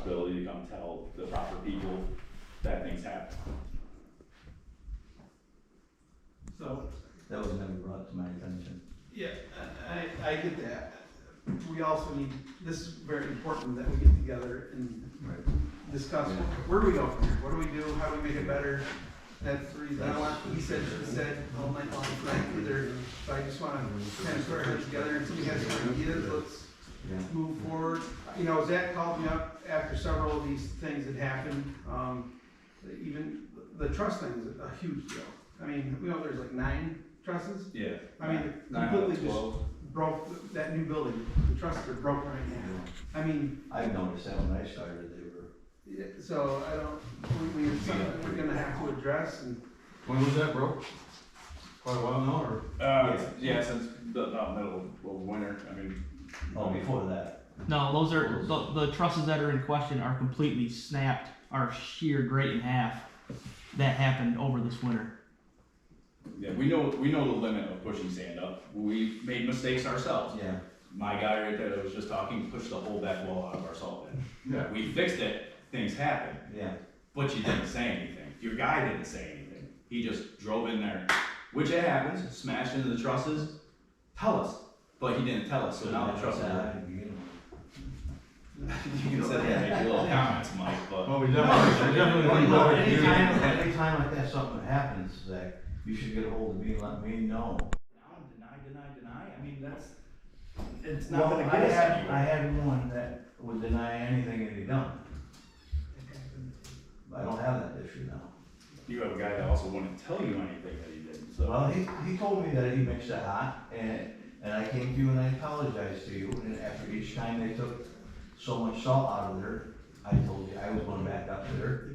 responsibility to come tell the proper people that things happen. So, That was never brought to my attention. yeah, I get that. We also need, this is very important that we get together and discuss, Yeah. where do we go from here? What do we do? How do we make it better? That's the reason, I don't want, he said, she said, all night long tonight either. So I just wanna kind of put our heads together and see if we have some ideas, let's Yeah. move forward. You know, Zach called me up after several of these things had happened. Even the truss thing is a huge deal. I mean, you know, there's like 9 trusses. Yeah. I mean, it 9 out of completely just 12. broke that new building. The trusses are broken right now. I mean, I've noticed that when I started, they were. yeah, so I don't, we, it's something we're gonna have to address and. When was that broke? Quite a while now, or? Yeah, since the middle of winter, I mean. Oh, before that. No, those are the trusses that are in question are completely snapped, are sheared right in half. That happened over this winter. Yeah, we know the limit of pushing sand up. We've made mistakes ourselves. Yeah. My guy right there that was just talking pushed the whole back wall out of our salt bin. Yeah. We fixed it, things happened, Yeah. but you didn't say anything. Your guy didn't say anything. He just drove in there, which it happens, smashed into the trusses. Tell us, but he didn't tell us, so now the trusses are. You can sit there and make your little comments, Mike, but. Well, we definitely No, go anytime like that something happens, Zach, you should get a hold of me and let me know. Deny. I mean, it's not gonna Well, get us I anywhere. had one that would deny anything that he done. I don't have that issue now. You have a guy that also wouldn't tell you anything that he didn't, so. Well, he told me that he mixed it hot, and I came to you and I apologized to you, and after each time they took so much salt out of there, I told you I was going back up there,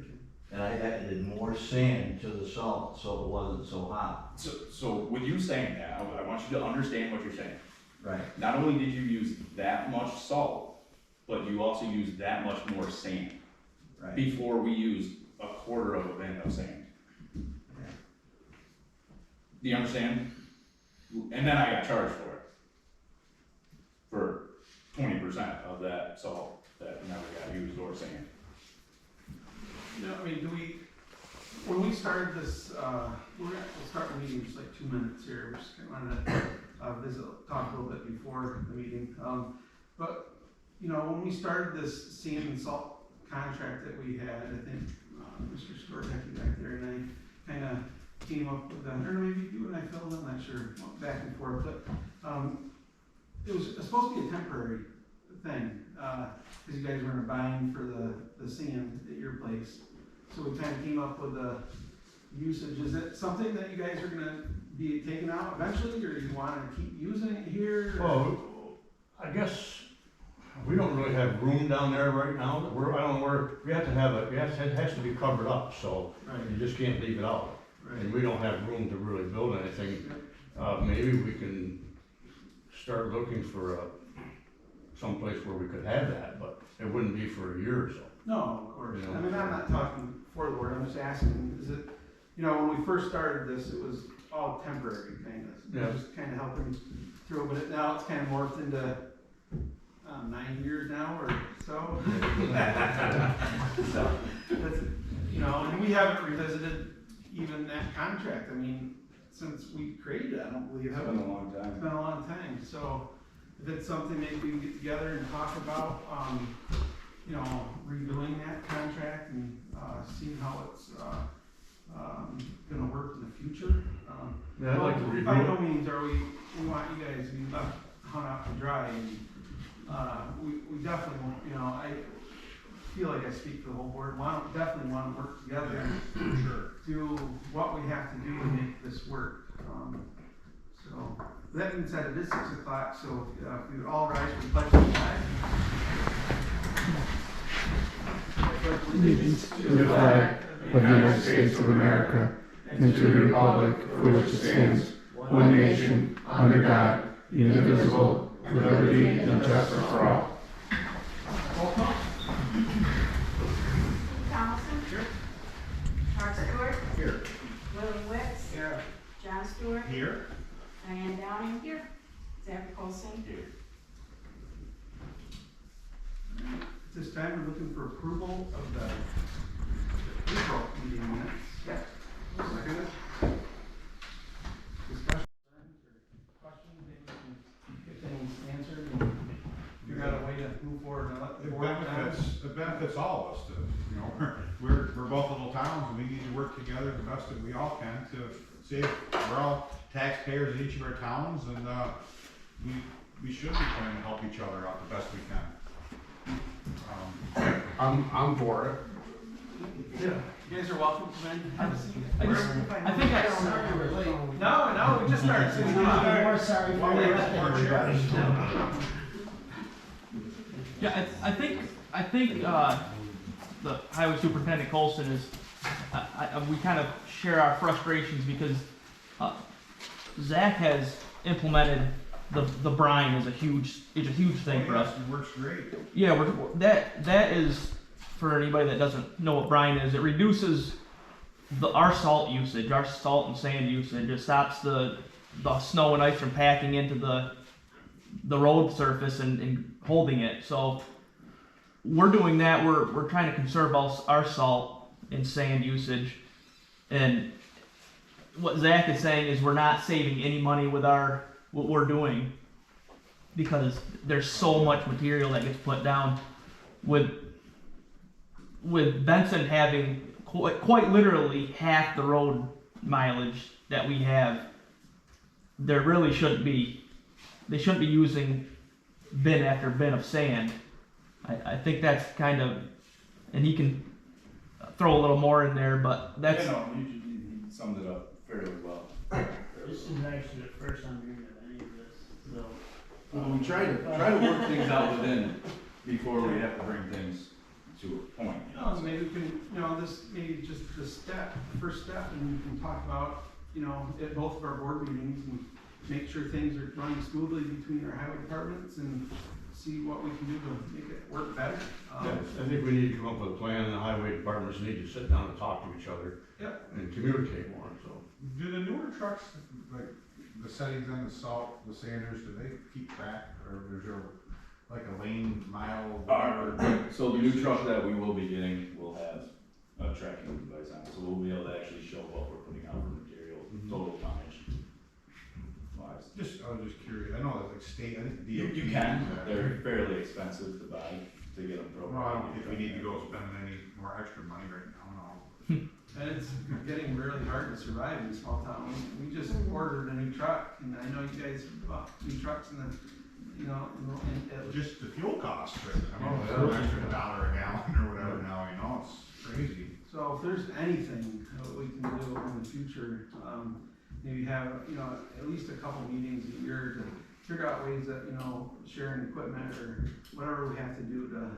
and I added more sand to the salt, so it wasn't so hot. So with you saying that, I want you to understand what you're saying. Right. Not only did you use that much salt, but you also used that much more sand. Right. Before we used a quarter of a bin of sand. Yeah. Do you understand? And then I got charged for it. For 20% of that salt that never got used or sand. No, I mean, when we started this, we'll start the meeting in just like 2 minutes here. We just wanted to talk a little bit before the meeting. But, you know, when we started this sand and salt contract that we had, I think Mr. Skorjecki back there and I kind of came up with that, or maybe you and I filled in, I'm not sure, back and forth, but it was supposed to be a temporary thing, because you guys were in a bind for the sand at your place. So we kind of came up with the usage. Is it something that you guys are gonna be taking out eventually, or you wanna keep using it here? Well, I guess we don't really have room down there right now. I don't know where, we have to have it has to be covered up, so Right, you just can't leave it out. And right. we don't have room to really build anything. Maybe we can start looking for someplace where we could have that, but it wouldn't be for a year or so. No, of course. You know. I mean, I'm not talking for the board, I'm just asking, is it, you know, when we first started this, it was all temporary, kind of. Yeah. Just kind of helping through, but now it's kind of morphed into 9 years now or so. So, that's, you know, and we haven't revisited even that contract. I mean, since we created it, I don't believe, It's have been we? a long It's time. been a long time, so if it's something maybe we can get together and talk about, you know, redoing that contract and, seeing how it's, gonna work in the future. Yeah, I'd like to By review no it. means are we want you guys to be left hung out to dry, and, we definitely want, you know, I feel like I speak for the whole board, definitely wanna work together and do what we have to do to make this work. So, that being said, it is 6 o'clock, so if we would all rise for the pledge of flag. Allegiance to the flag of the United States of America and to the republic for which it stands, one nation, under God, indivisible, with liberty and justice for all. Roll call. Thomason? Here. Mark Stewart? Here. Willie Wicks? Here. John Stewart? Here. Diane Downing? Here. Zach Colson? Here. This time time, we're looking for approval of the April meeting minutes. Yeah. Second. Discussion or questions, maybe we can get things answered and figure out a way to move forward and let the board down. It benefits all of us to, you know, we're both little towns and we need to work together the best that we all can to save, we're all taxpayers in each of our towns and, we should be trying to help each other out the best we can. I'm for it. Yeah. You guys are welcome to come in. Have a seat. I think No, we just started. So More sorry for everybody. Yeah, I think the highway superintendent Colson is, we kind of share our frustrations because Zach has implemented the brine is a huge thing for us. It works great. Yeah, that is, for anybody that doesn't know what brine is, it reduces our salt usage, our salt and sand usage. It stops the snow and ice from packing into the road surface and holding it. So we're doing that. We're trying to conserve our salt and sand usage. And what Zach is saying is we're not saving any money with what we're doing because there's so much material that gets put down. With Benson having quite literally half the road mileage that we have, there really shouldn't be. They shouldn't be using bin after bin of sand. I think that's kind of, and he can throw a little more in there, but that's. Yeah, no, you summed it up fairly well. This is actually the first I'm hearing of any of this, so. Well, we try to work things out within before we have to bring things to a point. Maybe we can, this maybe just the first step, and we can talk about, at both of our board meetings and make sure things are running smoothly between our highway departments and see what we can do to make it work better. I think we need to come up with a plan, and the highway departments need to sit down and talk to each other. Yep. And communicate more, so. Do the newer trucks, like the settings on the salt, the sanders, do they keep track or is there like a lane mile? So the new truck that we will be getting will have a tracking device on it, so we'll be able to actually show what we're putting out for material, total tonnage. I was just curious, I know that like state, I think DOT. You can, they're fairly expensive to buy, to get them programmed. Well, I don't think we need to go spend any more extra money right now, no. And it's getting really hard to survive in small towns. We just ordered a new truck, and I know you guys bought new trucks and Just the fuel cost, right? I mean, it's an extra $1 a gallon or whatever now, it's crazy. So if there's anything that we can do in the future, maybe have, at least a couple meetings a year to figure out ways that, sharing equipment or whatever we have to do to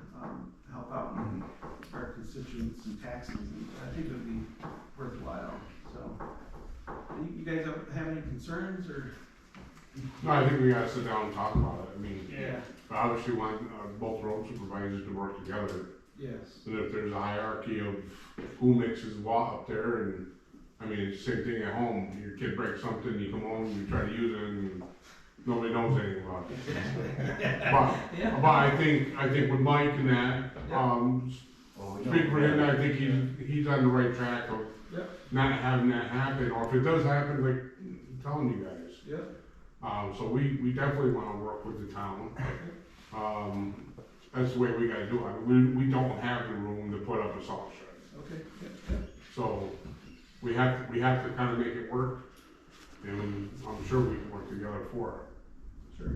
help out our constituents and taxes. And I think it would be worthwhile. So, you guys have any concerns or? No, I think we gotta sit down and talk about it. I mean, Yeah. I obviously want both road supervisors to work together. Yes. And if there's a hierarchy of who mixes what up there, and I mean, it's the same thing at home. Your kid breaks something, you come home, you try to use it, and nobody knows anything about it. But I think with Mike and that, speak for him, I think he's on the right track of not having that happen, or if it does happen, like, I'm telling you guys. Yep. So we definitely wanna work with the town. That's the way we gotta do it. We don't have the room to put up a salt shed. Okay. Yep. So we have to kind of make it work, and I'm sure we can work together for it. Sure.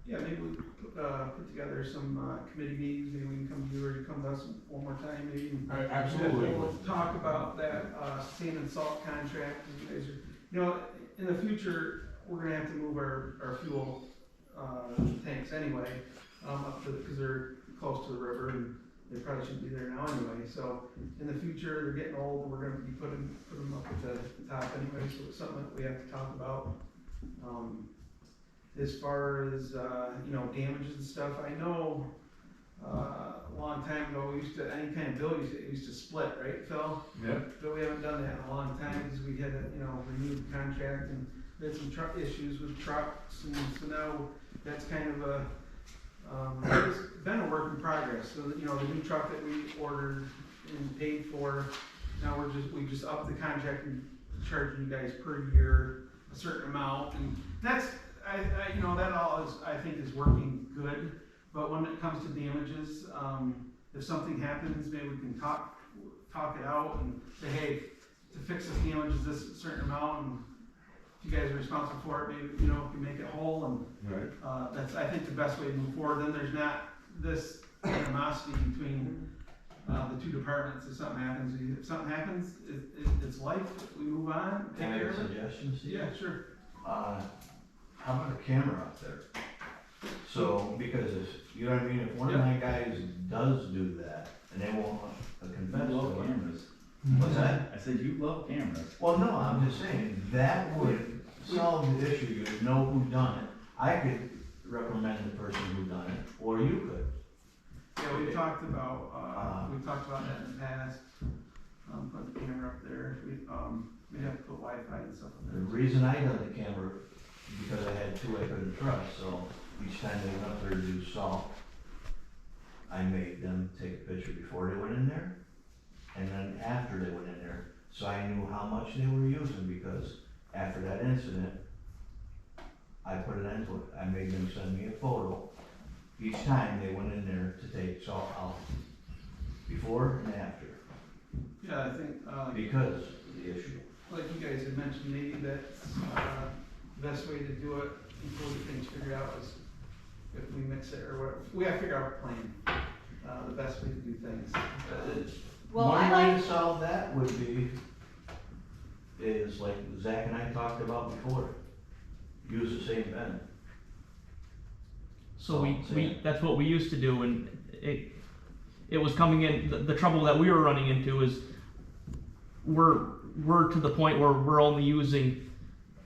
Yeah, maybe we put together some committee meetings. Maybe we can come to you or you come to us one more time. Maybe. Absolutely. We'll talk about that sand and salt contract. And you guys are, in the future, we're gonna have to move our fuel tanks anyway, up to because they're close to the river and they probably shouldn't be there now anyway. So in the future, they're getting old. We're gonna be putting them up at the top anyway. So it's something that we have to talk about. As far as damages and stuff, I know a long time ago we used to any kind of bill used to split, right, Phil? Yeah. But we haven't done that in a long time because we had to renew the contract and we had some truck issues with trucks, and so now that's kind of It's been a work in progress, so, you know, the new truck that we ordered and paid for, now we just upped the contract and charging you guys per year a certain amount, and that's, you know, that all is, I think is working good, but when it comes to damages, if something happens, maybe we can talk it out and say, hey, to fix this damage is this certain amount, and if you guys are responsible for it, maybe, you know, if you make it whole, and Right. that's, I think, the best way to move forward. Then there's not this animosity between the two departments. If something happens, it's life. We move on. Can I Take have care of it. suggestions? Yeah, sure. How about a camera up there? So, because if, you know what I mean, if one of my guys does do that, and they won't confess You love to it. cameras. What's that? I said you love cameras. Well, no, I'm just saying, that would solve the issue, you'd know who done it. I could recommend the person who done it, or you could. Yeah, we talked about that in the past. Put the camera up there. We have to put Wi-Fi and stuff The on there. reason I done the camera, because I had two I couldn't trust, so each time they went up there to do salt, I made them take a picture before they went in there, and then after they went in there, so I knew how much they were using, because after that incident, I put an end to it. I made them send me a photo each time they went in there to take salt out, before and after, Yeah, I think, because of the issue. like you guys had mentioned, maybe that's, the best way to do it until we get things figured out is if we mix it or whatever. We gotta figure out a plan, the best way to do things. Well, One I way like, to solve that would be, is like Zach and I talked about before, use the same bin. So that's what we used to do, and it was coming in, the trouble that we were running into is we're to the point where we're only using,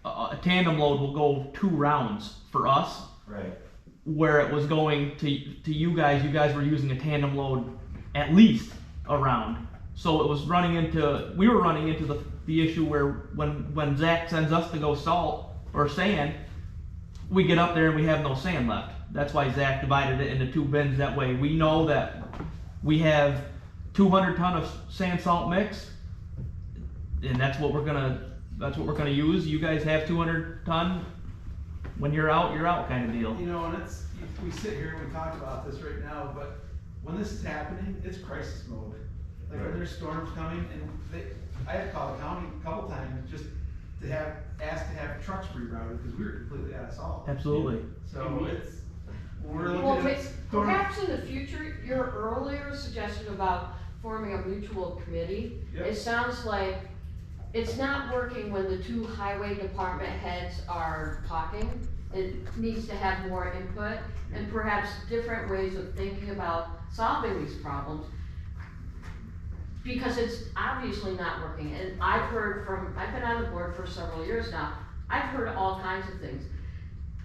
a tandem load will go 2 rounds for us, Right. where it was going to you guys were using a tandem load at least a round. So it was we were running into the issue where when Zach sends us to go salt or sand, we get up there and we have no sand left. That's why Zach divided it into 2 bins. That way we know that we have 200 ton of sand salt mix, and that's what we're gonna use. You guys have 200 ton. When you're out kind of deal. You know, and we sit here and we talk about this right now, but when this is happening, it's crisis mode. Like when there's storms coming, and I had called the county a couple times just to ask to have trucks rerouted because we were completely out of salt. Absolutely. So it's, we're well, looking at storm. perhaps in the future, your earlier suggestion about forming a mutual committee, Yep. it sounds like it's not working when the 2 highway department heads are talking. It needs to have more input and perhaps different ways of thinking about solving these problems. Because it's obviously not working, and I've been on the board for several years now, I've heard all kinds of things.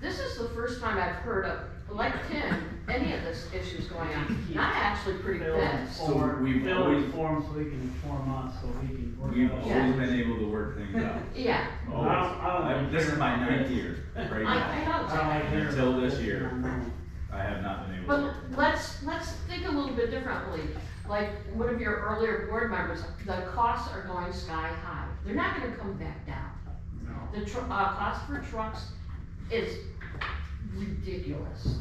This is the first time I've heard of, like Tim, any of this issues going on, and I'm actually pretty pissed. So we've always- Inform so we can inform us, so we can work We've out. always been able to work things out. Yeah, Always. This is my 9th year right I now. know, I don't like exactly. hearing Until about this this, year. I know. I have not been able to. But let's think a little bit differently. Like one of your earlier board members, the costs are going sky high. They're not gonna come back down. No. The cost for trucks is ridiculous.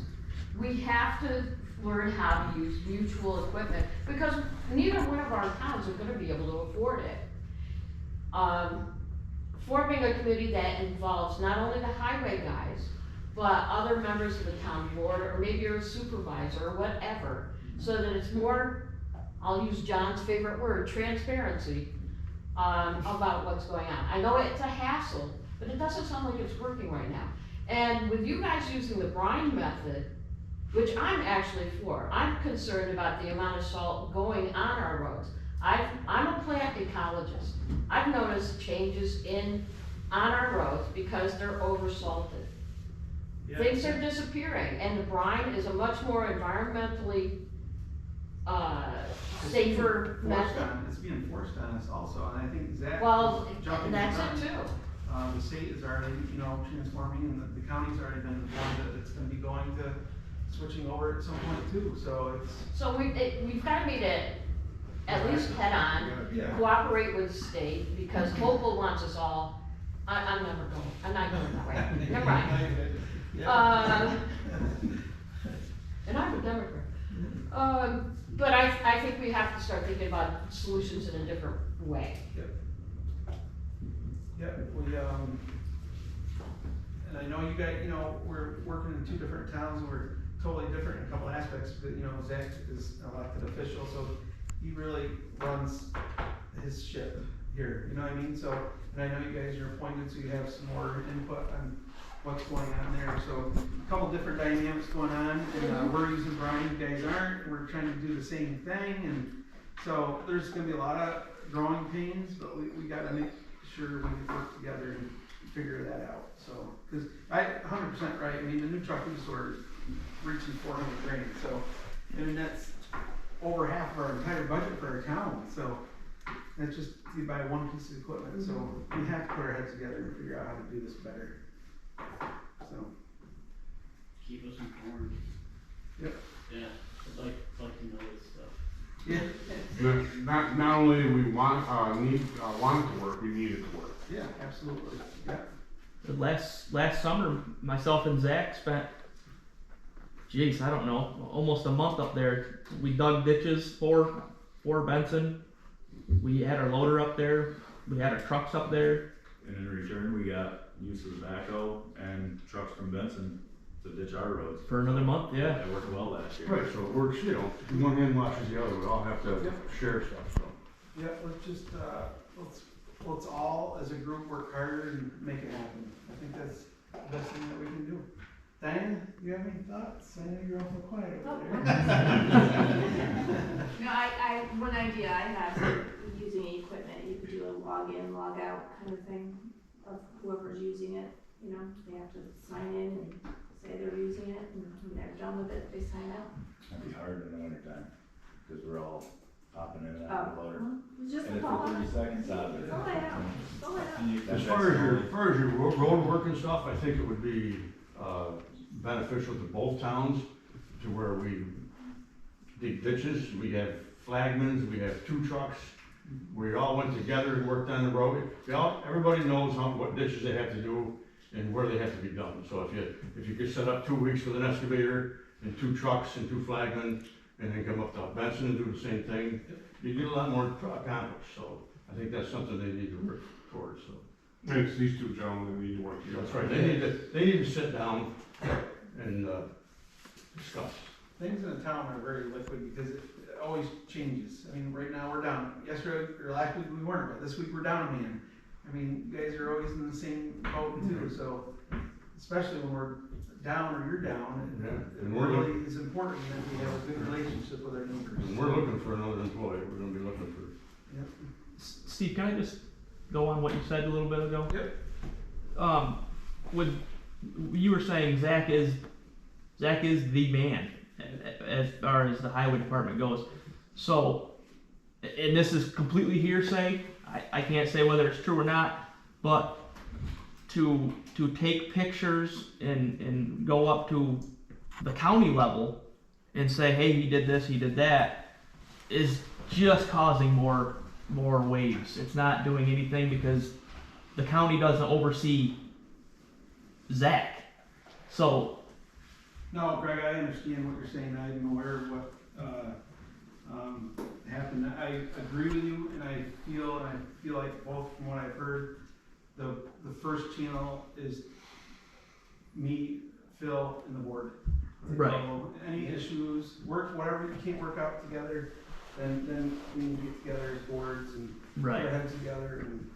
We have to learn how to use mutual equipment because neither one of our towns are gonna be able to afford it. Forming a committee that involves not only the highway guys, but other members of the town board, or maybe you're a supervisor or whatever, so that it's more, I'll use John's favorite word, transparency, about what's going on. I know it's a hassle, but it doesn't sound like it's working right now. And with you guys using the brine method, which I'm actually for, I'm concerned about the amount of salt going on our roads. I'm a plant ecologist. I've noticed changes on our roads because they're over salted. Yeah. Things are disappearing, and the brine is a much more environmentally, safer method. It's being forced on us also, and I think Zach Well, is jumping the that's gun. it too. The state is already, transforming, and the county's already been informed that it's gonna be going to switching over at some point too, so it's, So we've gotta meet it at least head on, yeah. cooperate with the state, because Hopewell wants us all, I'm never going, I'm not going that way, never mind. And I'm a Democrat. But I think we have to start thinking about solutions in a different way. Yep, we, and I know you guys, we're working in 2 different towns, we're totally different in a couple aspects, but, Zach is an elected official, so he really runs his ship here, you know what I mean? So, and I know you guys are appointed, so you have some more input on what's going on there, so a couple different dynamics going on, and we're using Brian, you guys aren't, and we're trying to do the same thing, and so there's gonna be a lot of growing pains, but we gotta make sure we work together and figure that out, so, cause 100% right, I mean, the new truck we just ordered reaching 400 grand, so, I mean, that's over half of our entire budget for our town, so that's just to buy one piece of equipment, so we have to put our heads together and figure out how to do this better, so. Keep us informed. Yep. Yeah, I'd like to know this stuff. Yeah. Not only do we want it to work, we need it to work. Yeah, absolutely, yeah. Last summer, myself and Zach spent, geez, I don't know, almost a month up there. We dug ditches for Benson. We had our loader up there. We had our trucks up there. And in return, we got use of the backhoe and trucks from Benson to ditch our roads. For another month, yeah. That worked well last year. Right, so it works, one hand washes the other, we all have to share stuff, so. Yeah, let's just, let's all as a group work harder and make it happen. I think that's the best thing that we can do. Diana, you have any thoughts? I know you're awful quiet over there. No, one idea I had for using equipment, you could do a log in, log out kind of thing of whoever's using it, they have to sign in and say they're using it, and when they're done with it, they sign out. That'd be hard in the winter time, because we're all popping in and out of the loader. It's just And a it's call for out. 30 seconds out of it. Fill it out, fill it out. As far as your road work and stuff, I think it would be, beneficial to both towns, to where we dig ditches, we have flagmans, we have 2 trucks, we all went together and worked on the road. Everybody knows what ditches they have to do and where they have to be done. So if you could set up 2 weeks with an excavator and 2 trucks and 2 flagmen, and then come up to Benson and do the same thing, you get a lot more accomplished. So I think that's something they need to work towards, so. And it's these 2 gentlemen that need to work together. That's right, they need to sit down and discuss. Things in the town are very liquid because it always changes. I mean, right now we're down. Yesterday or last week we weren't, but this week we're down a man. I mean, you guys are always in the same boat too, so especially when we're down or you're down, And it really is important that we have a good relationship with our neighbors. And we're looking for another employee, we're gonna be looking for. Yep. Steve, can I just go on what you said a little bit ago? Yep. You were saying Zach is the man as far as the highway department goes. So, and this is completely hearsay. I can't say whether it's true or not, but to take pictures and go up to the county level and say, hey, he did this, he did that, is just causing more waves. It's not doing anything because the county doesn't oversee Zach. So. No, Greg, I understand what you're saying. I'm aware of what happened. I agree with you, and I feel like both from what I've heard, the first channel is me, Phil, and the board. Right. So any issues, whatever you can't work out together, then we need to get together as boards and put our heads together and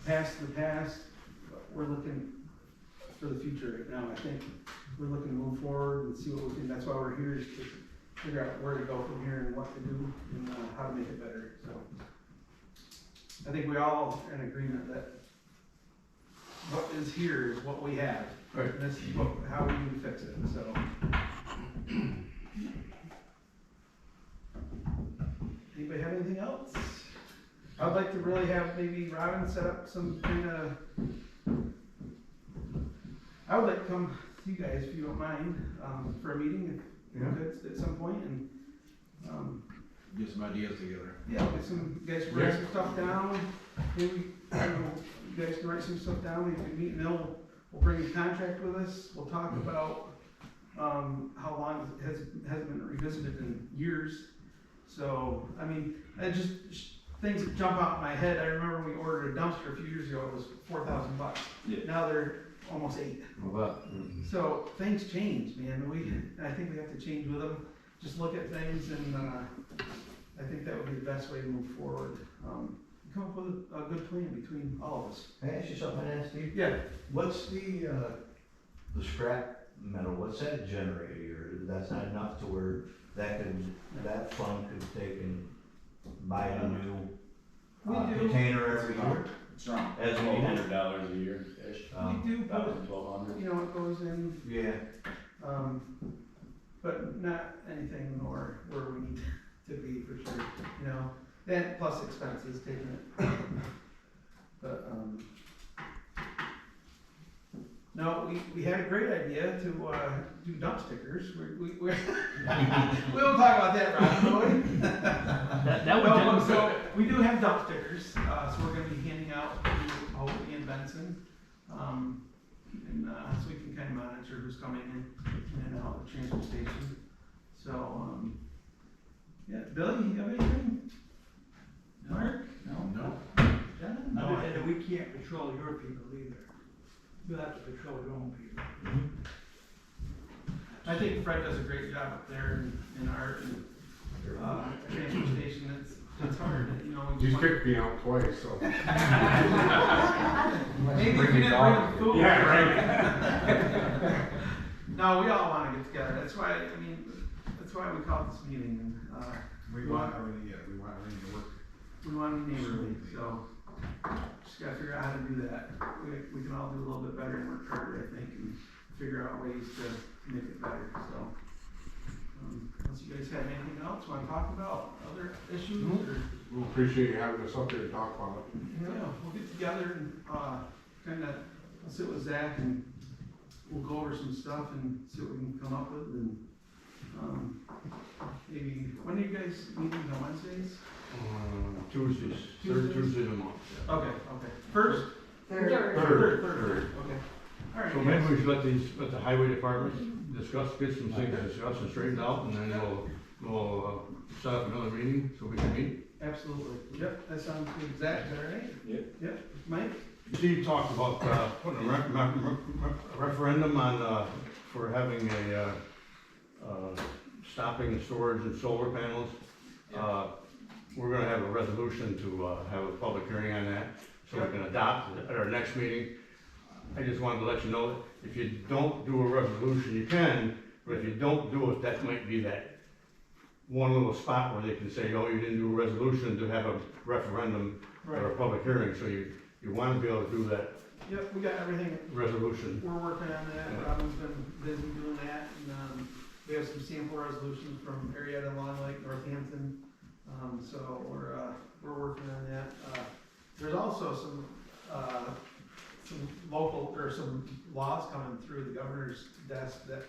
past the past. We're looking for the future right now. I think we're looking to move forward and see what we can. That's why we're here, is to figure out where to go from here and what to do and how to make it better. So I think we all are in agreement that what is here is what we have. Right. And this is how we need to fix it. So. Anybody have anything else? I'd like to really have maybe Robin set up some kind of. I would like to come to you guys, if you don't mind, for a meeting, if you could, at some point, and, Get some ideas together. yeah, get some, you guys can write some stuff down, maybe, I don't know, you guys can write some stuff down, we can meet, and we'll bring a contract with us, we'll talk about, how long it hasn't been revisited in years. So, I mean, things that jump out in my head, I remember we ordered a dumpster a few years ago, it was $4,000. Yeah. Now they're almost $8,000. So, things change, man, I think we have to change with them, just look at things, and, I think that would be the best way to move forward. Come up with a good plan between all of us. Can I ask you something, Steve? Yeah. What's the scrap metal, what's that generate a year? That's not enough to where that fund could take and buy a new container every year? It's around As we $1,200 a year-ish. We do, but, 1,200. you know, it goes in, Yeah. but not anything more where we need to be for sure, you know, and plus expenses taking it. But, no, we had a great idea to, do dump stickers, we won't talk about that, Ron, will we? That would No, just, so, we do have dump stickers, so we're gonna be handing out, hopefully in Benson, and, so we can kind of monitor who's coming in and out of the transfer station. So, yeah, Billy, you have anything? Mark? No. John? No, and we can't patrol your people either. You'll have to patrol your own people. I think Fred does a great job up there in our, transfer station, it's hard, you know. He's kicked me out twice, so. Maybe if you didn't bring the food. Yeah, right. No, we all wanna get together, that's why we called this meeting, and, We want everything to work. we want to be neighborly, so just gotta figure out how to do that. We can all do a little bit better and work harder, I think, and figure out ways to make it better, so. Unless you guys have anything else, wanna talk about other issues, or? We'll appreciate you having us up there to talk about it. Yeah, we'll get together and, kinda, I'll sit with Zach and we'll go over some stuff and see what we can come up with, and, maybe, when are you guys meeting, on Wednesdays? Tuesdays, third Tuesdays? Tuesday of the month. yeah. Okay, First? Third. Third, okay. All right. So maybe we should let the highway department discuss, get some things discussed and straightened out, and then we'll set up another meeting so we can meet. Absolutely, yep, that sounds good. Zach, is that all right? Yep, Mike? Steve talked about, putting a referendum on, for having stopping the storage of solar panels. We're gonna have a resolution to, have a public hearing on that, so we can adopt it at our next meeting. I just wanted to let you know, that if you don't do a resolution, you can, but if you don't do it, that might be that one little spot where they can say, oh, you didn't do a resolution to have a referendum or a public hearing, so you wanna be able to do that Yep, we got everything, resolution. we're working on that, Yeah. Robin's been busy doing that, and, we have some sample resolutions from Arietta, Long Lake, Northampton, so we're working on that. There's also some local, or some laws coming through the governor's desk that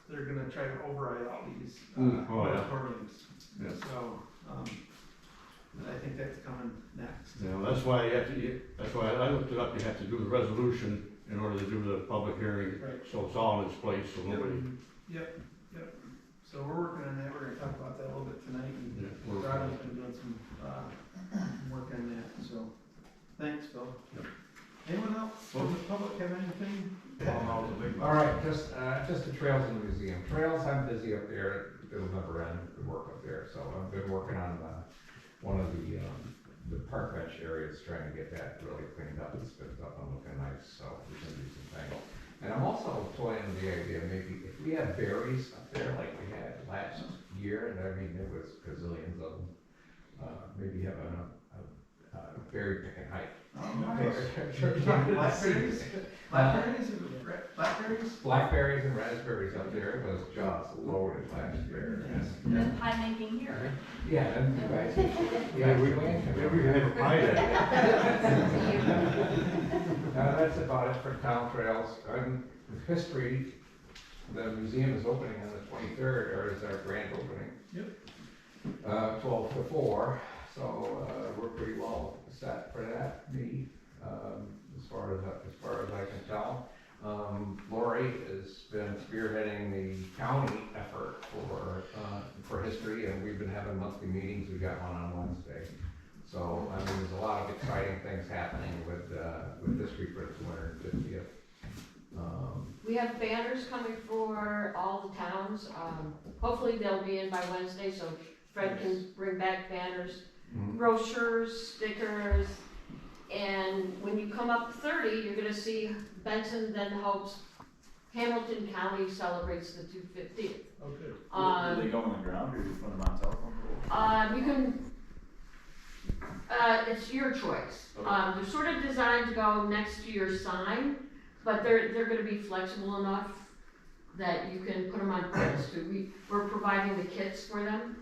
they're gonna try to override all these, moratoriums. Yeah. So, I think that's coming next. You know, that's why that's why I looked it up, you have to do the resolution in order to do the public hearing, Right. so it's all in its place, so nobody. Yep. So we're working on that, we're gonna talk about that a little bit tonight, and Yeah, we're- Robin's been doing some, work on that, so, thanks, Phil. Yep. Anyone else from the public have anything? All right, just the trails in the museum. Trails, I'm busy up there, it'll never end, the work up there, so I've been working on, one of the park bench areas, trying to get that really cleaned up and spiffed up and looking nice, so we can do some things. And I'm also toying with the idea, maybe if we have berries up there like we had last year, and I mean, there was gazillions of them, maybe have a berry picking hike. Blackberries? Blackberries blackberries? Blackberries and raspberries up there, it was just loaded last year. And then pie making here. Yeah, and you guys. Maybe we can have a pie day. That's about it for town trails. History, the museum is opening on the 23rd, or is our grand opening. Yep. 12 to 4, so, we're pretty well set for that, me, as far as I can tell. Lori has been spearheading the county effort for history, and we've been having monthly meetings. We got one on Wednesday. So, I mean, there's a lot of exciting things happening with history for the 250th. We have banners coming for all the towns. Hopefully they'll be in by Wednesday, so Fred can bring back banners, brochures, stickers. And when you come up 30, you're gonna see Benson then hopes Hamilton County celebrates the 250th. Okay. Do they go on the ground or do you put them on telephone poles? You can, it's your choice. Okay. They're sort of designed to go next to your sign, but they're gonna be flexible enough that you can put them on poles too. We're providing the kits for them.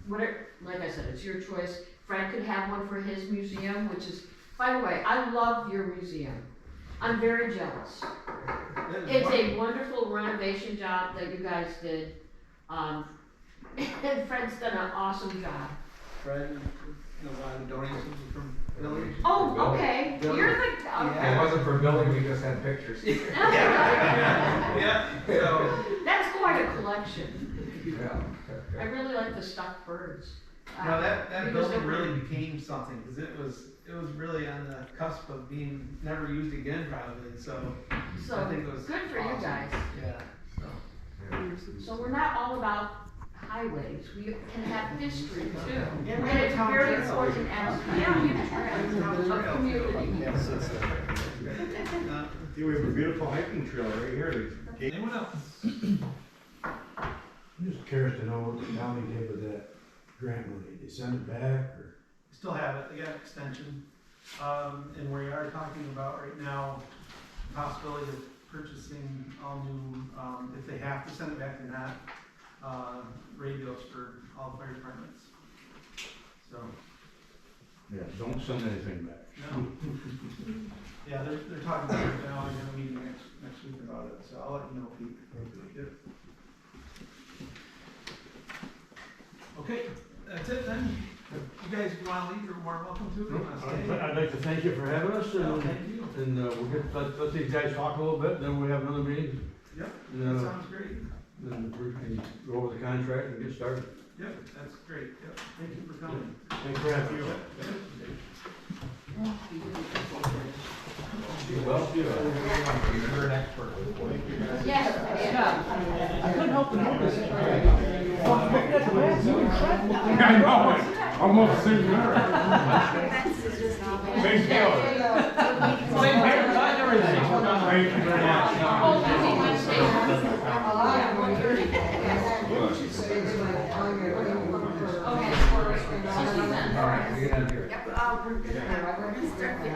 Whatever, like I said, it's your choice. Fred could have one for his museum, which is, by the way, I love your museum. I'm very jealous. It's a wonderful renovation job that you guys did. And Fred's done an awesome job. Fred, a lot of donations from Billy. Oh, okay, you're the, If it okay. wasn't for building, we just had pictures. Yeah, so. That's quite a collection. Yeah. I really like the stuffed birds. No, that Because building they- really became something, cause it was really on the cusp of being never used again probably, so I So, think it was good for you awesome. guys. Yeah, so. So we're not all about highways, we can have history too. Yeah, we And have a it's town very trail. important aspect, yeah, we have a community. Uh, We have a beautiful hiking trail right here. Anyone else? I'm just curious to know what the county did with that grant money. They send it back or? Still have it, they got an extension, and we are talking about right now, the possibility of purchasing all new, if they have to send it back or not, radios for all the fire departments. So, Yeah, don't send anything back. no. Yeah, they're talking about it now, they're gonna meet next week about it, so I'll let you know, Pete. Yep. Okay, that's it then. You guys, if you wanna leave, you're more welcome to. If you wanna stay. I'd like to thank you for having us, No, and, thank you. let these guys talk a little bit, then we have another meeting. Yep, And, that sounds great. then we can go over the contract and get started. Yep, that's great, yep, thank you for coming. Thanks for having us. Well, you're an expert. Yes, I couldn't help but notice. I know, almost same here. Same color. Same haircut and everything. Thank you very much. Oh, Tuesday, Wednesday. Okay. All right, we get out of here. Yep, we're gonna start the